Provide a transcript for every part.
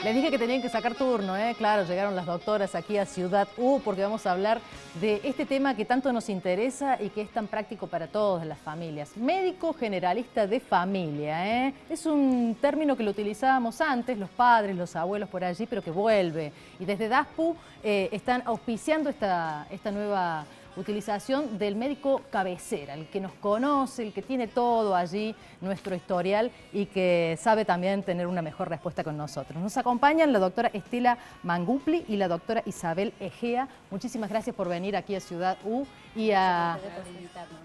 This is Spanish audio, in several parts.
Les dije que tenían que sacar turno, ¿eh? Claro, llegaron las doctoras aquí a Ciudad U porque vamos a hablar de este tema que tanto nos interesa y que es tan práctico para todas las familias. Médico generalista de familia, ¿eh? Es un término que lo utilizábamos antes, los padres, los abuelos por allí, pero que vuelve. Y desde DASPU están auspiciando esta nueva utilización del médico cabecera, el que nos conoce, el que tiene todo allí, nuestro historial y que sabe también tener una mejor respuesta con nosotros. Nos acompañan la doctora Estela Mangupli y la doctora Isabel Egea. Muchísimas gracias por venir aquí a Ciudad U y a...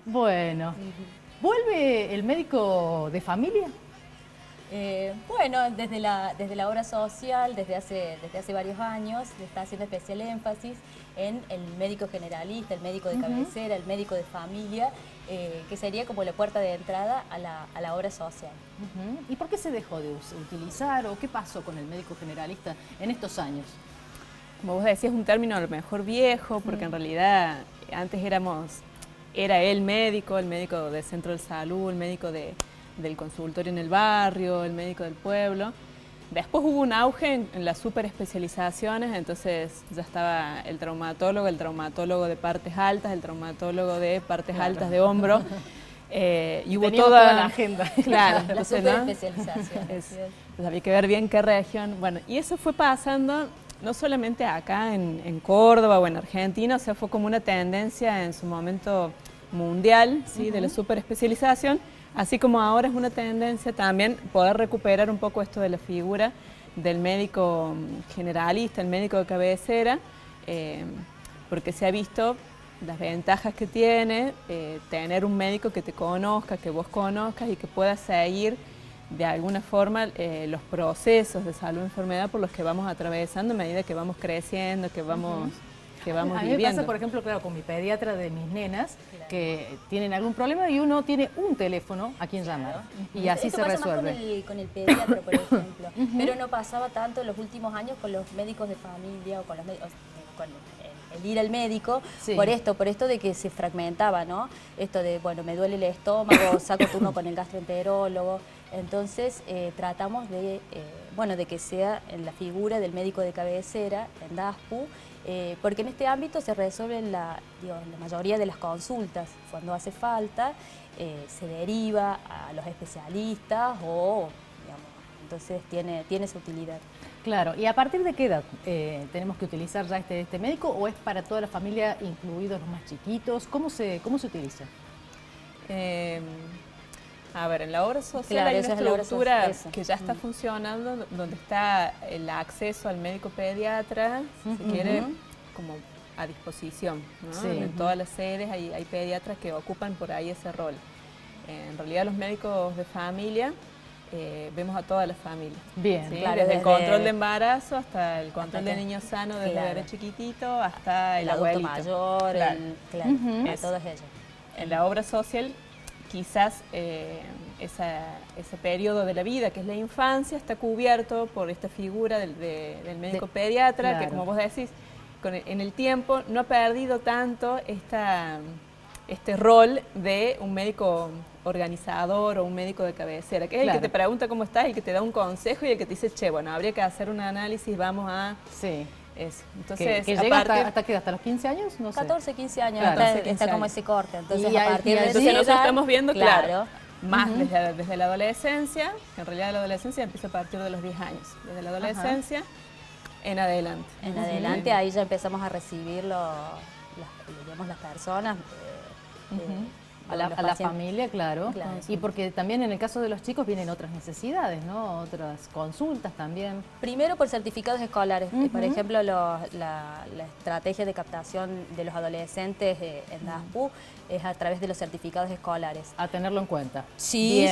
Bueno, ¿vuelve el médico de familia? Bueno, desde la obra social, desde hace varios años, se está haciendo especial énfasis en el médico generalista, el médico de cabecera, el médico de familia, que sería como la puerta de entrada a la obra social. ¿Y por qué se dejó de utilizar o qué pasó con el médico generalista en estos años? Como vos decías, es un término a lo mejor viejo, porque en realidad antes era el médico del centro de salud, el médico del consultorio en el barrio, el médico del pueblo. Después hubo un auge en las superespecializaciones, entonces ya estaba el traumatólogo de partes altas, el traumatólogo de partes altas de hombro. Y hubo toda la agenda. Claro, la superespecialización. Entonces había que ver bien qué región. Bueno, y eso fue pasando no solamente acá en Córdoba o en Argentina, o sea, fue como una tendencia en su momento mundial, ¿sí? De la superespecialización. Así como ahora es una tendencia también poder recuperar un poco esto de la figura del médico generalista, el médico de cabecera, porque se ha visto las ventajas que tiene tener un médico que te conozca, que vos conozcas y que pueda seguir de alguna forma los procesos de salud y enfermedad por los que vamos atravesando a medida que vamos creciendo, que vamos viviendo. A mí me pasa, por ejemplo, claro, con mi pediatra de mis nenas, que tienen algún problema y uno tiene un teléfono a quien llamar y así se resuelve. Más con el pediatra, por ejemplo, pero no pasaba tanto en los últimos años con los médicos de familia o con el ir al médico, por esto de que se fragmentaba, ¿no? Esto de, bueno, me duele el estómago, saco turno con el gastroenterólogo. Entonces tratamos de que sea en la figura del médico de cabecera, en DASPU, porque en este ámbito se resuelven la mayoría de las consultas. Cuando hace falta, se deriva a los especialistas entonces tiene su utilidad. Claro, ¿y a partir de qué edad tenemos que utilizar ya este médico o es para toda la familia, incluidos los más chiquitos? ¿Cómo se utiliza? A ver, en la obra social hay una estructura que ya está funcionando, donde está el acceso al médico pediatra, si quiere, como a disposición, ¿no? En todas las sedes hay pediatras que ocupan por ahí ese rol. En realidad los médicos de familia vemos a toda la familia. Bien, ¿sí? claro. Desde el control de embarazo hasta el control de niño sano desde bebé chiquitito hasta el abuelito. Mayor, a todos ellos. En la obra social quizás ese periodo de la vida, que es la infancia, está cubierto por esta figura del médico pediatra, que como vos decís, en el tiempo no ha perdido tanto este rol de un médico organizador o un médico de cabecera, que es el que te pregunta cómo estás, el que te da un consejo y el que te dice, che, bueno, habría que hacer un análisis, vamos a... Sí. Eso. Entonces, que llega ¿hasta los 15 años? No sé. 14, 15 años, está como ese corte. Entonces, a partir de nosotros estamos viendo, más desde la adolescencia, que en realidad la adolescencia empieza a partir de los 10 años. Desde la adolescencia en adelante. En adelante, ahí ya empezamos a recibir las personas. A la familia, claro. Y porque también en el caso de los chicos vienen otras necesidades, ¿no? Otras consultas también. Primero por certificados escolares. Por ejemplo, la estrategia de captación de los adolescentes en DASPU es a través de los certificados escolares. A tenerlo en cuenta. Sí,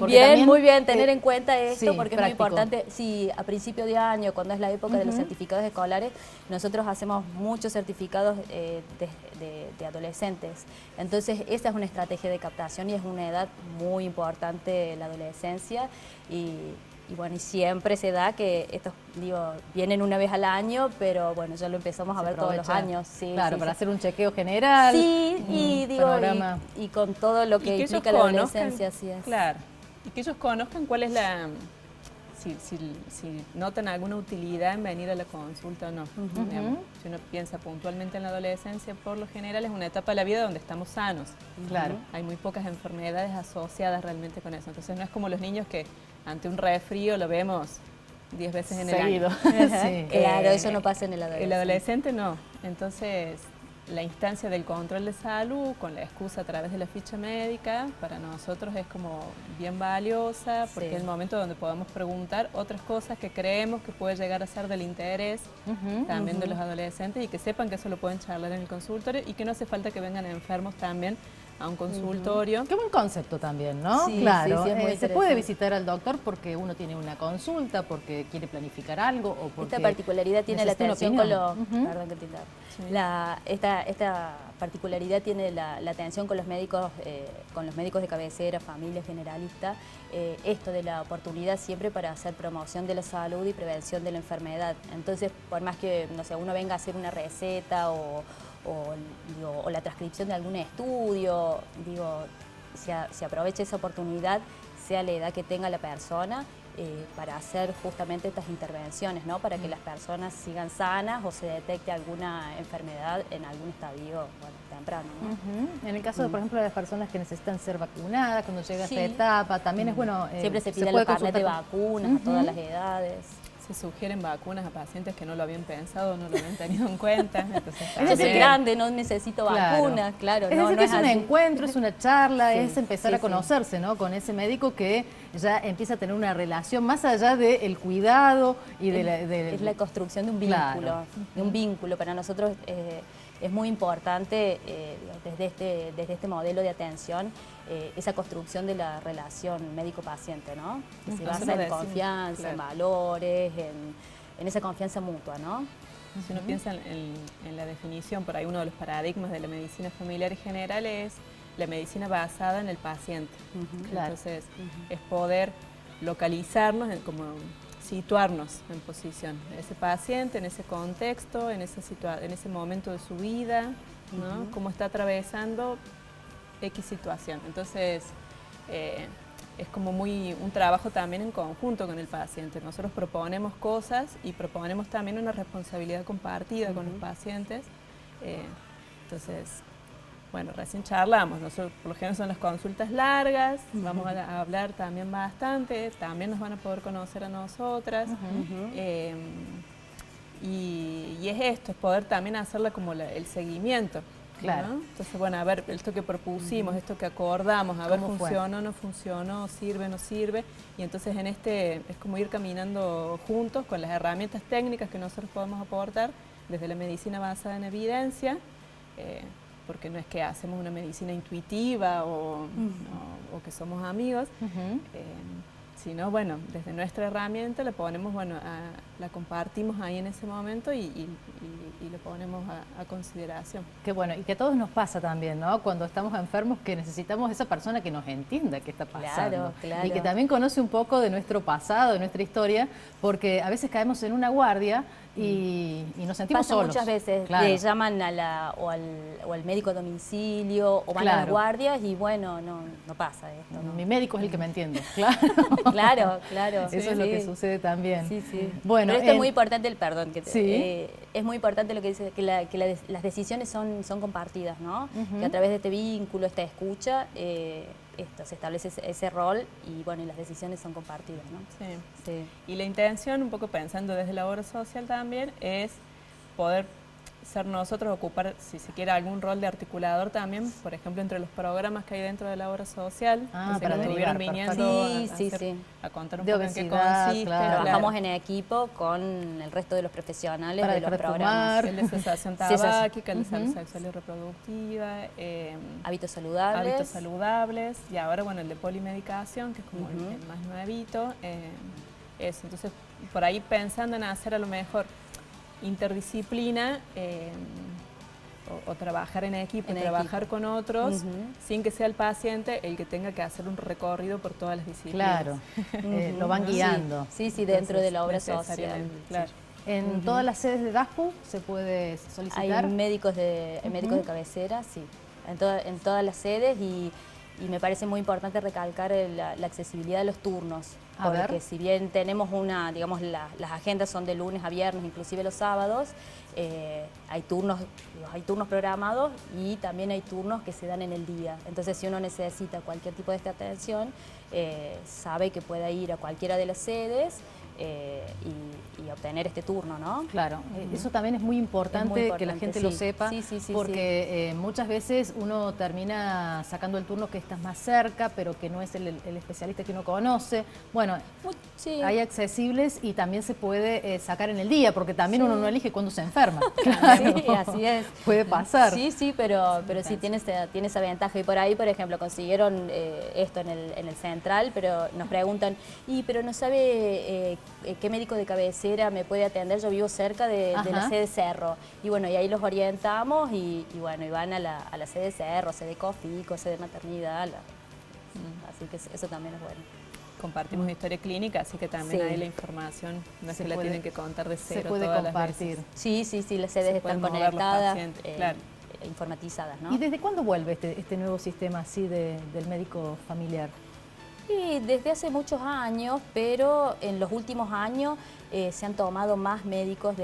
bien, muy bien tener en cuenta esto, porque es muy importante. Sí, a principio de año, cuando es la época de los certificados escolares, nosotros hacemos muchos certificados de adolescentes. Entonces, esa es una estrategia de captación y es una edad muy importante la adolescencia y siempre se da que estos, vienen una vez al año, pero bueno, ya lo empezamos a ver todos los años. Claro, para hacer un chequeo general. Sí, y con todo lo que implica la adolescencia, así es. Claro, y que ellos conozcan cuál es si notan alguna utilidad en venir a la consulta o no. Digamos, si uno piensa puntualmente en la adolescencia, por lo general es una etapa de la vida donde estamos sanos. Claro. Hay muy pocas enfermedades asociadas realmente con eso. Entonces no es como los niños que ante un resfrío lo vemos 10 veces en el año. Sí. Claro, eso no pasa en el adolescente. El adolescente no. Entonces, la instancia del control de salud, con la excusa a través de la ficha médica, para nosotros es como bien valiosa, porque es el momento donde podemos preguntar otras cosas que creemos que puede llegar a ser del interés también de los adolescentes, y que sepan que eso lo pueden charlar en el consultorio y que no hace falta que vengan enfermos también a un consultorio. Qué buen concepto también, ¿no? Sí, claro, sí, es muy se puede visitar al doctor porque uno tiene una consulta, porque quiere planificar algo o porque esta particularidad tiene la atención con los... Perdón que te interrumpa. Sí. Esta particularidad tiene la atención con los médicos de cabecera, familia generalista, esto de la oportunidad siempre para hacer promoción de la salud y prevención de la enfermedad. Entonces, por más que, no sé, uno venga a hacer una receta o la transcripción de algún estudio, digo, se aprovecha esa oportunidad, sea la edad que tenga la persona, para hacer justamente estas intervenciones, ¿no? Para que las personas sigan sanas o se detecte alguna enfermedad en algún estadio temprano, ¿no? En el caso, de, por ejemplo, de las personas que necesitan ser vacunadas, cuando llega esta etapa, también es bueno... siempre se pide los carnet de vacunas a todas las edades. Se sugieren vacunas a pacientes que no lo habían pensado, no lo habían tenido en cuenta. Yo soy grande, no necesito vacunas, claro. Es decir, que es un encuentro, es una charla, es empezar a conocerse, ¿no? Con ese médico que ya empieza a tener una relación más allá del cuidado y es la construcción de un vínculo, de un vínculo. Para nosotros es muy importante desde este modelo de atención esa construcción de la relación médico-paciente, ¿no? Que se basa en confianza, en valores, en esa confianza mutua, ¿no? Si uno piensa en la definición, por ahí uno de los paradigmas de la medicina familiar y general es la medicina basada en el paciente. Entonces, es poder localizarnos, como situarnos en posición de ese paciente, en ese contexto, en ese momento de su vida, ¿no? Cómo está atravesando X situación. Entonces, es como un trabajo también en conjunto con el paciente. Nosotros proponemos cosas y proponemos también una responsabilidad compartida con los pacientes. Entonces, bueno, recién charlamos, nosotros por lo general son las consultas largas, vamos a hablar también bastante, también nos van a poder conocer a nosotras. Y es esto, es poder también hacerla como el seguimiento. Claro. ¿No? Entonces, bueno, a ver, esto que propusimos, esto que acordamos, a ver, funcionó, no funcionó, sirve, no sirve. Y entonces es como ir caminando juntos con las herramientas técnicas que nosotros podemos aportar desde la medicina basada en evidencia, porque no es que hacemos una medicina intuitiva o que somos amigos, sino, bueno, desde nuestra herramienta la ponemos, la compartimos ahí en ese momento y lo ponemos a consideración. Qué bueno, y que a todos nos pasa también, ¿no? Cuando estamos enfermos, que necesitamos esa persona que nos entienda qué está pasando. Claro. Y que también conoce un poco de nuestro pasado, de nuestra historia, porque a veces caemos en una guardia y nos sentimos solos. Muchas veces le llaman o al médico a domicilio o van a las guardias y bueno, no pasa esto, ¿no? Mi médico es el que me entiende, claro. Claro. Eso es lo que sucede también. Sí. Bueno, pero esto es muy importante, es muy importante lo que dice, que las decisiones son compartidas, ¿no? Que a través de este vínculo, esta escucha, se establece ese rol y bueno, y las decisiones son compartidas, ¿no? Sí. Y la intención, un poco pensando desde la obra social también, es poder ser nosotros, ocupar, si se quiere, algún rol de articulador también, por ejemplo, entre los programas que hay dentro de la obra social, para que estuvieron viniendo a contar un poco en qué consiste. Trabajamos en equipo con el resto de los profesionales de los programas. El de cesación tabáquica, el de salud sexual y reproductiva, hábitos saludables. Y ahora, bueno, el de polimedicación, que es como el más nuevito. Eso, entonces, por ahí pensando en hacer a lo mejor interdisciplina o trabajar en equipo, trabajar con otros, sin que sea el paciente el que tenga que hacer un recorrido por todas las disciplinas. Claro, lo van guiando. Sí, dentro de la obra social. Claro. ¿En todas las sedes de DASPU se puede solicitar? Hay médicos de cabecera, sí, en todas las sedes y y me parece muy importante recalcar la accesibilidad de los turnos. A ver. Porque si bien tenemos digamos, las agendas son de lunes a viernes, inclusive los sábados, hay turnos programados y también hay turnos que se dan en el día. Entonces, si uno necesita cualquier tipo de esta atención, sabe que puede ir a cualquiera de las sedes y obtener este turno, ¿no? Claro, eso también es muy importante que la gente lo sepa, porque muchas veces uno termina sacando el turno que está más cerca, pero que no es el especialista que uno conoce. Bueno, hay accesibles y también se puede sacar en el día, porque también uno no elige cuándo se enferma. Claro. Sí, así es. Puede pasar. Sí, pero sí tiene esa ventaja. Y por ahí, por ejemplo, consiguieron esto en el central, pero nos preguntan, pero no sabe qué médico de cabecera me puede atender, yo vivo cerca de la sede Cerro. Y bueno, y ahí los orientamos y bueno, y van a la sede Cerro, sede Cofico, sede Maternidad. Así que eso también es bueno. Compartimos historia clínica, así que también hay la información, no es que la tienen que contar de cero. Se puede todas compartir. Las veces. Sí, las sedes están conectadas, claro. informatizadas, ¿no? ¿Y desde cuándo vuelve este nuevo sistema así del médico familiar? Sí, desde hace muchos años, pero en los últimos años se han tomado más médicos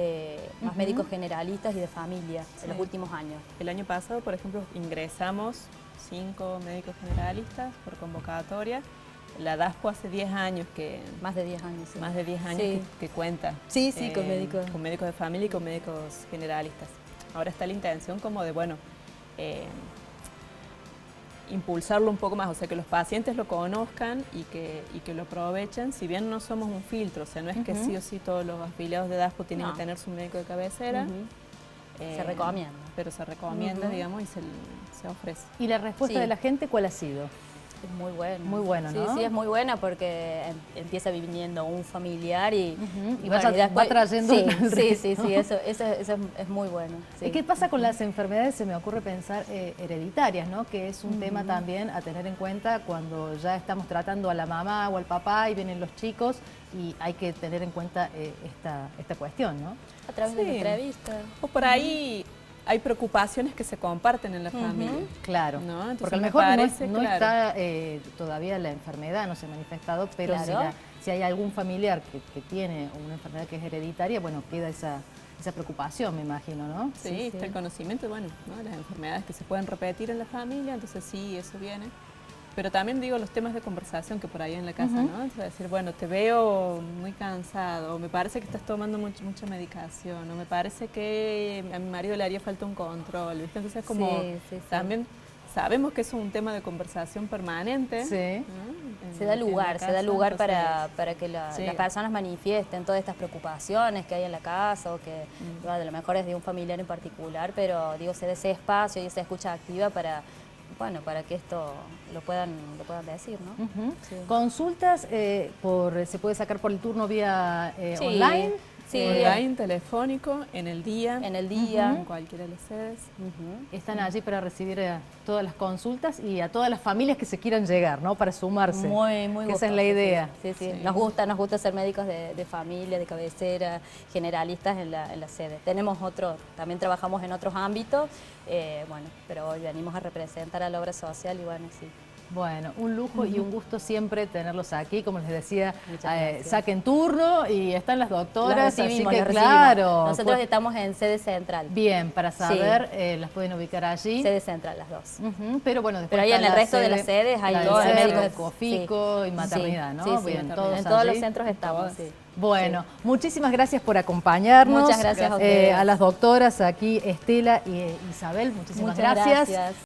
médicos generalistas y de familia en los últimos años. El año pasado, por ejemplo, ingresamos 5 médicos generalistas por convocatoria. La DASPO hace 10 años que... Más de 10 años. Sí. Más de 10 años que cuenta. Sí, con médicos. Con médicos de familia y con médicos generalistas. Ahora está la intención como de, bueno, impulsarlo un poco más, o sea, que los pacientes lo conozcan y que lo aprovechen, si bien no somos un filtro, o sea, no es que sí o sí todos los afiliados de DASPO tienen que tener su médico de cabecera. Se recomienda. Pero se recomienda, digamos, y se ofrece. ¿Y la respuesta de la gente cuál ha sido? Es muy bueno. Muy bueno, ¿no? Sí, es muy buena porque empieza viniendo un familiar y va trayendo eso es muy bueno. Sí. ¿Y qué pasa con las enfermedades? Se me ocurre pensar hereditarias, ¿no? Que es un tema también a tener en cuenta cuando ya estamos tratando a la mamá o al papá y vienen los chicos y hay que tener en cuenta esta cuestión, ¿no? A través de la entrevista. O por ahí... Hay preocupaciones que se comparten en la familia. Claro, ¿no? porque a lo mejor no está todavía la enfermedad, no se ha manifestado, pero si hay algún familiar que tiene una enfermedad que es hereditaria, bueno, queda esa preocupación, me imagino, ¿no? Sí, está el conocimiento, bueno, ¿no? De las enfermedades que se pueden repetir en la familia, entonces sí, eso viene. Pero también digo los temas de conversación que por ahí en la casa, ¿no? Es decir, bueno, te veo muy cansado, o me parece que estás tomando mucha medicación, o me parece que a mi marido le haría falta un control, ¿viste? Entonces como también sabemos que es un tema de conversación permanente. Sí. ¿no? Se da lugar para que las personas manifiesten todas estas preocupaciones que hay en la casa o que a lo mejor es de un familiar en particular, pero digo, se da ese espacio y esa escucha activa para que esto lo puedan decir, ¿no? ¿Consultas se puede sacar por el turno vía online? Sí, online, telefónico, en el día. En cualquiera de las sedes. Están allí para recibir todas las consultas y a todas las familias que se quieran llegar, ¿no? Para sumarse. Muy gustoso. Esa es la idea. Sí. Nos gusta ser médicos de familia, de cabecera, generalistas en la sede. También trabajamos en otros ámbitos, pero hoy venimos a representar a la obra social y bueno, sí. Bueno, un lujo y un gusto siempre tenerlos aquí, como les decía, saquen turno y están las doctoras, así que claro. Nosotros estamos en sede central. Bien, para saber, las pueden ubicar allí. Sede central, las dos. Pero bueno, después pero ahí en el resto de las sedes hay todos los médicos de Cofico y maternidad, ¿no? Sí, bien, en todos los centros estamos, Bueno, muchísimas gracias por acompañarnos. Muchas gracias a ustedes. A las doctoras aquí, Estela y Isabel, muchas gracias.